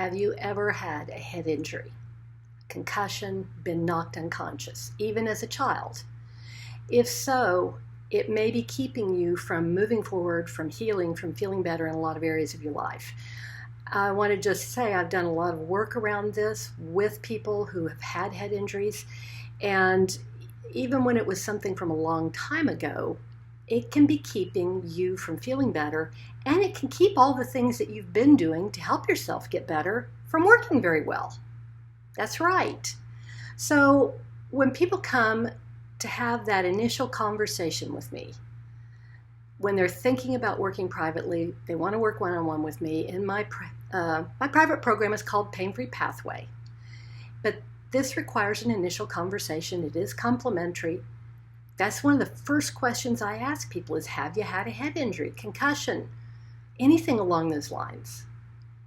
Have you ever had a head injury, concussion, been knocked unconscious, even as a child? If so, it may be keeping you from moving forward, from healing, from feeling better in a lot of areas of your life. I want to just say I've done a lot of work around this with people who have had head injuries, and even when it was something from a long time ago, it can be keeping you from feeling better, and it can keep all the things that you've been doing to help yourself get better from working very well. That's right. So when people come to have that initial conversation with me, when they're thinking about working privately, they want to work one-on-one with me, and my private program is called Pain-Free Pathway. But this requires an initial conversation. It is complimentary. That's one of the first questions I ask people is, have you had a head injury, concussion, anything along those lines?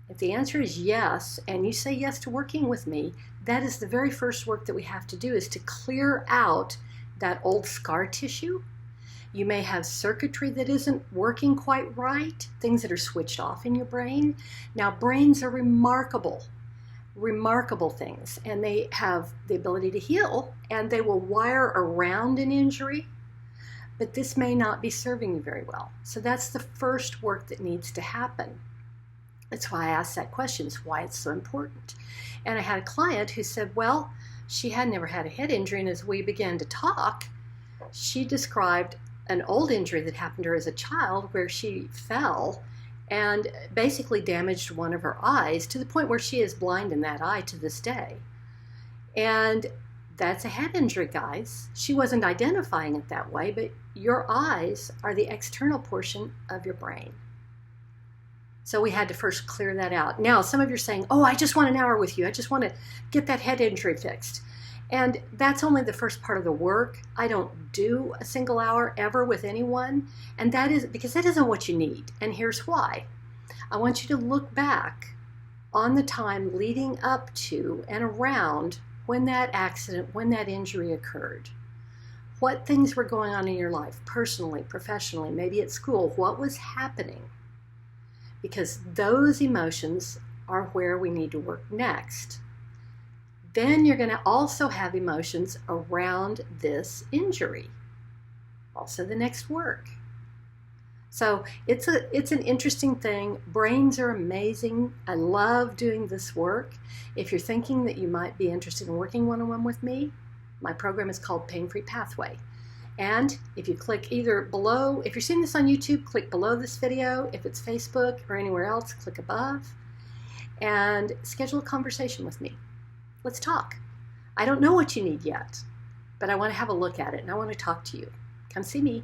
If the answer is yes, and you say yes to working with me, that is the very first work that we have to do, is to clear out that old scar tissue. You may have circuitry that isn't working quite right, things that are switched off in your brain. Now, brains are remarkable things, and they have the ability to heal, and they will wire around an injury, but this may not be serving you very well. So that's the first work that needs to happen. That's why I asked that question, is why it's so important. And I had a client who said, well, she had never had a head injury, and as we began to talk, she described an old injury that happened to her as a child where she fell and basically damaged one of her eyes to the point where she is blind in that eye to this day. And that's a head injury, guys. She wasn't identifying it that way, but your eyes are the external portion of your brain. So we had to first clear that out. Now, some of you are saying, oh, I just want an hour with you. I just want to get that head injury fixed. And that's only the first part of the work. I don't do a single hour ever with anyone. And that is because that isn't what you need. And here's why. I want you to look back on the time leading up to and around when that accident, when that injury occurred. What things were going on in your life, personally, professionally, maybe at school. What was happening? Because those emotions are where we need to work next. Then you're going to also have emotions around this injury. Also the next work. So it's an interesting thing. Brains are amazing. I love doing this work. If you're thinking that you might be interested in working one-on-one with me, my program is called Pain-Free Pathway. And if you click either below, if you're seeing this on YouTube, click below this video. If it's Facebook or anywhere else, click above and schedule a conversation with me. Let's talk. I don't know what you need yet, but I want to have a look at it and I want to talk to you. Come see me.